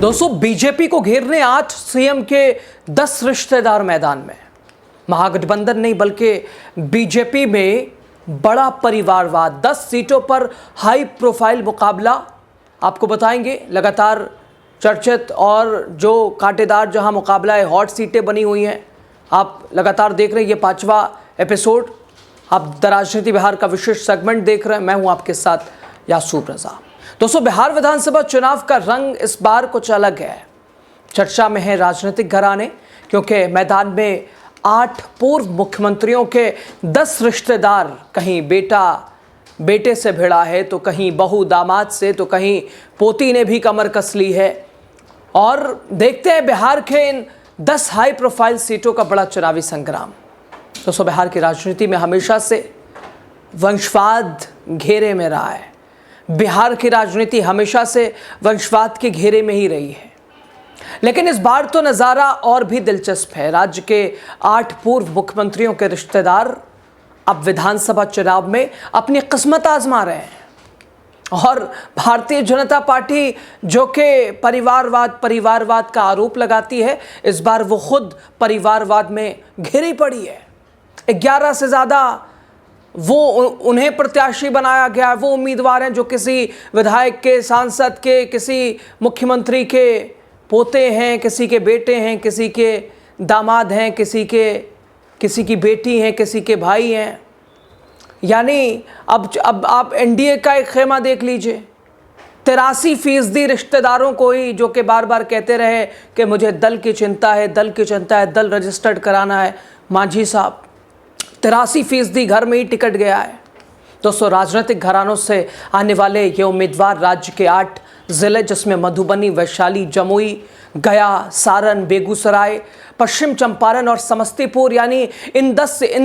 दोस्तों, बीजेपी को घेरने आज सीएम के 10 रिश्तेदार मैदान में। महागठबंधन नहीं बल्कि बीजेपी में बड़ा परिवारवाद, 10 सीटों पर हाई प्रोफाइल मुकाबला आपको बताएंगे। लगातार चर्चित और जो कांटेदार जहां मुकाबला है, हॉट सीटें बनी हुई हैं। आप लगातार देख रहे हैं, ये 5वां एपिसोड। आप द राजनीति बिहार का विशेष सेगमेंट देख रहे हैं। मैं हूं आपके साथ यासूफ रजा। दोस्तों, बिहार विधानसभा चुनाव का रंग इस बार कुछ अलग है। चर्चा में है राजनीतिक घराने, क्योंकि मैदान में 8 पूर्व मुख्यमंत्रियों के 10 रिश्तेदार, कहीं बेटा बेटे से भिड़ा है, तो कहीं बहू दामाद से, तो कहीं पोती ने भी कमर कस ली है। और देखते हैं बिहार के इन 10 हाई प्रोफाइल सीटों का बड़ा चुनावी संग्राम। दोस्तों, बिहार की राजनीति में हमेशा से वंशवाद घेरे में रहा है। बिहार की राजनीति हमेशा से वंशवाद के घेरे में ही रही है। लेकिन इस बार तो नज़ारा और भी दिलचस्प है। राज्य के 8 पूर्व मुख्यमंत्रियों के रिश्तेदार अब विधानसभा चुनाव में अपनी किस्मत आजमा रहे हैं। और भारतीय जनता पार्टी, जो कि परिवारवाद का आरोप लगाती है, इस बार वो खुद परिवारवाद में घिरी पड़ी है। 11 से ज़्यादा वो उन्हें प्रत्याशी बनाया गया है। वो उम्मीदवार हैं जो किसी विधायक के, सांसद के, किसी मुख्यमंत्री के पोते हैं, किसी के बेटे हैं, किसी के दामाद हैं, किसी की बेटी हैं, किसी के भाई हैं। यानी अब आप एनडीए का एक खेमा देख लीजिए। 83% रिश्तेदारों को ही, जो कि बार बार कहते रहे कि मुझे दल की चिंता है, दल रजिस्टर्ड कराना है, मांझी साहब 83% घर में ही टिकट गया है। दोस्तों, राजनीतिक घरानों से आने वाले ये उम्मीदवार राज्य के 8 ज़िले, जिसमें मधुबनी, वैशाली, जमुई, गया, सारण, बेगूसराय, पश्चिम चंपारण और समस्तीपुर, यानी इन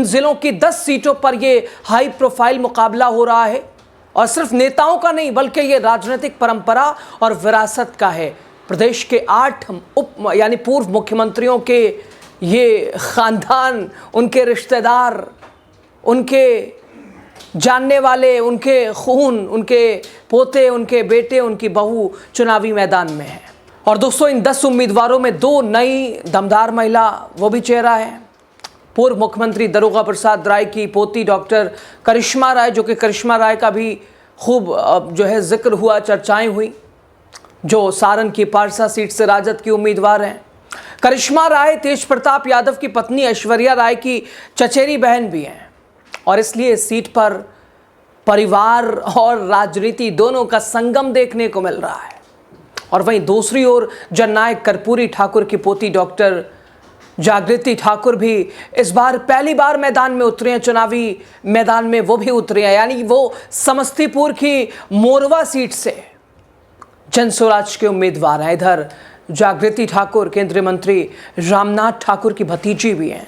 ज़िलों की 10 सीटों पर ये हाई प्रोफाइल मुकाबला हो रहा है। और सिर्फ नेताओं का नहीं, बल्कि ये राजनीतिक परंपरा और विरासत का है। प्रदेश के 8 यानी पूर्व मुख्यमंत्रियों के ये ख़ानदान, उनके रिश्तेदार, उनके जानने वाले, उनके खून, उनके पोते, उनके बेटे, उनकी बहू चुनावी मैदान में है। और दोस्तों, इन 10 उम्मीदवारों में 2 नई दमदार महिला, वो भी चेहरा है। पूर्व मुख्यमंत्री दारोगा प्रसाद राय की पोती डॉक्टर करिश्मा राय, जो कि करिश्मा राय का भी खूब जो है जिक्र हुआ, चर्चाएं हुई, जो सारण की पारसा सीट से राजद की उम्मीदवार हैं। करिश्मा राय तेज प्रताप यादव की पत्नी ऐश्वर्या राय की चचेरी बहन भी हैं। और इसलिए इस सीट पर परिवार और राजनीति दोनों का संगम देखने को मिल रहा है। और वहीं दूसरी ओर जननायक कर्पूरी ठाकुर की पोती डॉक्टर जागृति ठाकुर भी इस बार पहली बार मैदान में उतरे हैं। चुनावी मैदान में वो भी उतरे हैं, यानी वो समस्तीपुर की मोरवा सीट से जनस्वराज के उम्मीदवार हैं। इधर जागृति ठाकुर केंद्रीय मंत्री रामनाथ ठाकुर की भतीजी भी हैं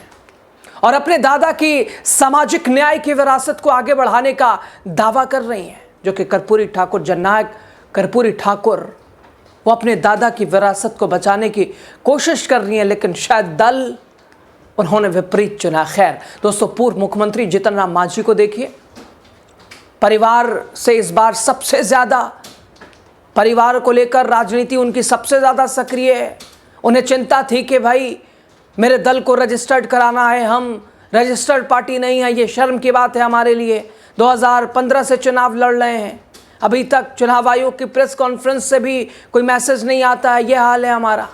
और अपने दादा की सामाजिक न्याय की विरासत को आगे बढ़ाने का दावा कर रही हैं, जो कि कर्पूरी ठाकुर, जननायक कर्पूरी ठाकुर, वो अपने दादा की विरासत को बचाने की कोशिश कर रही हैं। लेकिन शायद दल उन्होंने विपरीत चुना। खैर दोस्तों, पूर्व मुख्यमंत्री जीतन राम मांझी को देखिए। परिवार से इस बार सबसे ज़्यादा, परिवार को लेकर राजनीति उनकी सबसे ज़्यादा सक्रिय है। उन्हें चिंता थी कि भाई मेरे दल को रजिस्टर्ड कराना है, हम रजिस्टर्ड पार्टी नहीं है, ये शर्म की बात है हमारे लिए। 2015 से चुनाव लड़ रहे हैं, अभी तक चुनाव आयोग की प्रेस कॉन्फ्रेंस से भी कोई मैसेज नहीं आता है, ये हाल है हमारा।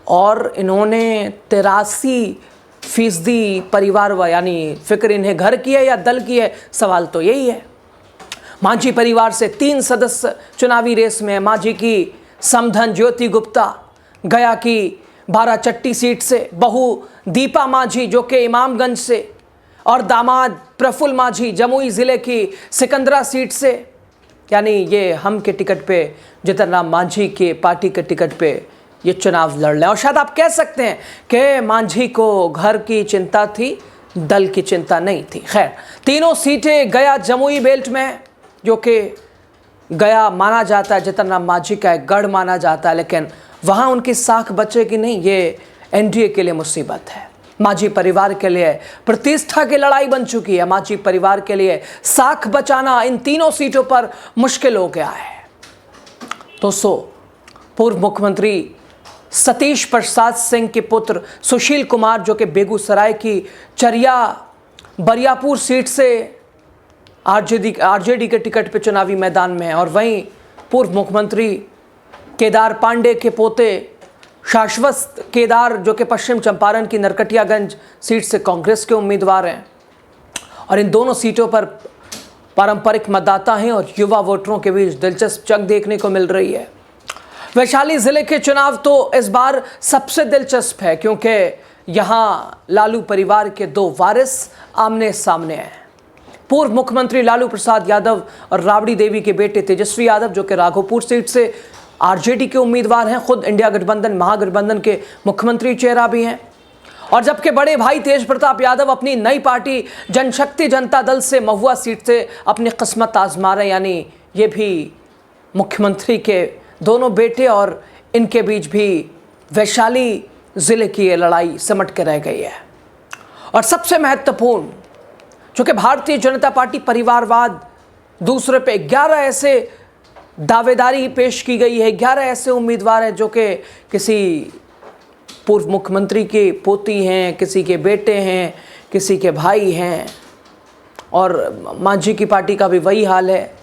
और इन्होंने 83% परिवार, यानी फिक्र इन्हें घर की है या दल की है, सवाल तो यही है। मांझी परिवार से 3 सदस्य चुनावी रेस में है। मांझी की समधन ज्योति गुप्ता गया की 12 चट्टी सीट से, बहू दीपा मांझी जो कि इमामगंज से, और दामाद प्रफुल्ल मांझी जमुई ज़िले की सिकंदरा सीट से। यानी ये हम के टिकट पे, जीतन राम मांझी के पार्टी के टिकट पे ये चुनाव लड़ रहे हैं। और शायद आप कह सकते हैं कि मांझी को घर की चिंता थी, दल की चिंता नहीं थी। खैर, तीनों सीटें गया जमुई बेल्ट में, जो कि गया माना जाता है जीतन राम मांझी का एक गढ़ माना जाता है, लेकिन वहाँ उनकी साख बचेगी नहीं, ये एनडीए के लिए मुसीबत है। मांझी परिवार के लिए प्रतिष्ठा की लड़ाई बन चुकी है। मांझी परिवार के लिए साख बचाना इन तीनों सीटों पर मुश्किल हो गया है। दोस्तों, पूर्व मुख्यमंत्री सतीश प्रसाद सिंह के पुत्र सुशील कुमार जो कि बेगूसराय की चरिया बरियापुर सीट से आरजेडी के टिकट पे चुनावी मैदान में है, और वहीं पूर्व मुख्यमंत्री केदार पांडे के पोते शाश्वत केदार जो कि पश्चिम चंपारण की नरकटियागंज सीट से कांग्रेस के उम्मीदवार हैं। और इन दोनों सीटों पर पारंपरिक मतदाता हैं और युवा वोटरों के बीच दिलचस्प जंग देखने को मिल रही है। वैशाली जिले के चुनाव तो इस बार सबसे दिलचस्प है, क्योंकि यहां लालू परिवार के दो वारिस आमने सामने हैं। पूर्व मुख्यमंत्री लालू प्रसाद यादव और राबड़ी देवी के बेटे तेजस्वी यादव जो कि राघोपुर सीट से आरजेडी के उम्मीदवार हैं, खुद इंडिया गठबंधन महागठबंधन के मुख्यमंत्री चेहरा भी हैं। और जबकि बड़े भाई तेज प्रताप यादव अपनी नई पार्टी जनशक्ति जनता दल से महुआ सीट से अपनी किस्मत आजमा रहे हैं, यानी ये भी मुख्यमंत्री के दोनों बेटे, और इनके बीच भी वैशाली जिले की ये लड़ाई सिमट के रह गई है। और सबसे महत्वपूर्ण, चूँकि भारतीय जनता पार्टी परिवारवाद दूसरे पे 11 ऐसे दावेदारी पेश की गई है, 11 ऐसे उम्मीदवार हैं जो कि किसी पूर्व मुख्यमंत्री के पोती हैं, किसी के बेटे हैं, किसी के भाई हैं। और मांझी की पार्टी का भी वही हाल है,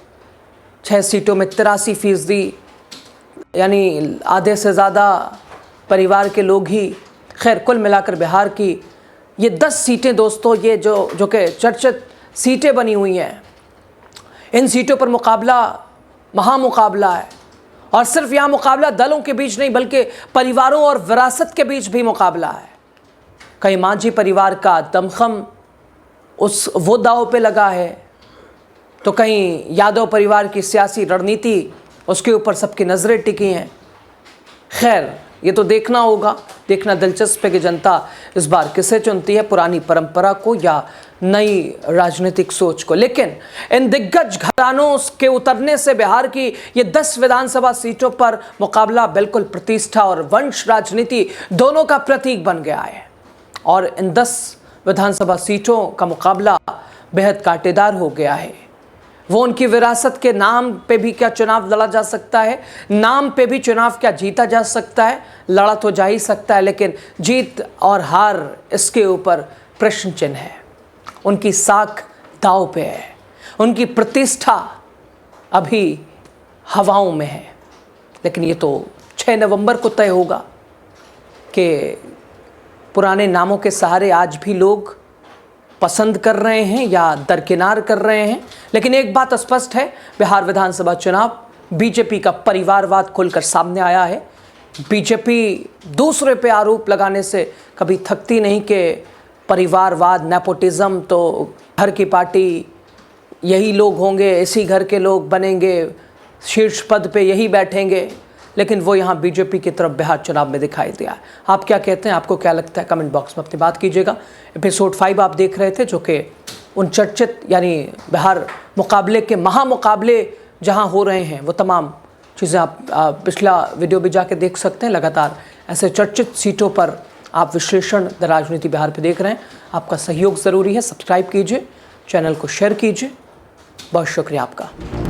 6 सीटों में 83%, यानी आधे से ज़्यादा परिवार के लोग ही। खैर, कुल मिलाकर बिहार की ये 10 सीटें दोस्तों, ये जो कि चर्चित सीटें बनी हुई हैं, इन सीटों पर मुकाबला महामुकाबला है। और सिर्फ यहाँ मुकाबला दलों के बीच नहीं, बल्कि परिवारों और विरासत के बीच भी मुकाबला है। कहीं मांझी परिवार का दमखम वो दांव पे लगा है, तो कहीं यादव परिवार की सियासी रणनीति उसके ऊपर सबकी नज़रें टिकी हैं। खैर, ये तो देखना होगा, देखना दिलचस्प है कि जनता इस बार किसे चुनती है, पुरानी परंपरा को या नई राजनीतिक सोच को। लेकिन इन दिग्गज घरानों के उतरने से बिहार की ये 10 विधानसभा सीटों पर मुकाबला बिल्कुल प्रतिष्ठा और वंश राजनीति दोनों का प्रतीक बन गया है। और इन 10 विधानसभा सीटों का मुकाबला बेहद कांटेदार हो गया है। वो उनकी विरासत के नाम पे भी क्या चुनाव लड़ा जा सकता है, नाम पे भी चुनाव क्या जीता जा सकता है, लड़ा तो जा ही सकता है, लेकिन जीत और हार इसके ऊपर प्रश्न चिन्ह है। उनकी साख दांव पे है, उनकी प्रतिष्ठा अभी हवाओं में है। लेकिन ये तो 6 नवंबर को तय होगा कि पुराने नामों के सहारे आज भी लोग पसंद कर रहे हैं या दरकिनार कर रहे हैं। लेकिन एक बात स्पष्ट है, बिहार विधानसभा चुनाव बीजेपी का परिवारवाद खुलकर सामने आया है। बीजेपी दूसरे पे आरोप लगाने से कभी थकती नहीं कि परिवारवाद, नेपोटिज्म, तो घर की पार्टी यही लोग होंगे, इसी घर के लोग बनेंगे, शीर्ष पद पे यही बैठेंगे। लेकिन वो यहाँ बीजेपी की तरफ बिहार चुनाव में दिखाई दिया। आप क्या कहते हैं, आपको क्या लगता है, कमेंट बॉक्स में अपनी बात कीजिएगा। एपिसोड 5 आप देख रहे थे, जो कि उन चर्चित यानी बिहार मुकाबले के महामुकाबले जहाँ हो रहे हैं वो तमाम चीज़ें आप पिछला वीडियो भी जाके देख सकते हैं। लगातार ऐसे चर्चित सीटों पर आप विश्लेषण द राजनीति बिहार पे देख रहे हैं। आपका सहयोग ज़रूरी है, सब्सक्राइब कीजिए, चैनल को शेयर कीजिए। बहुत शुक्रिया आपका।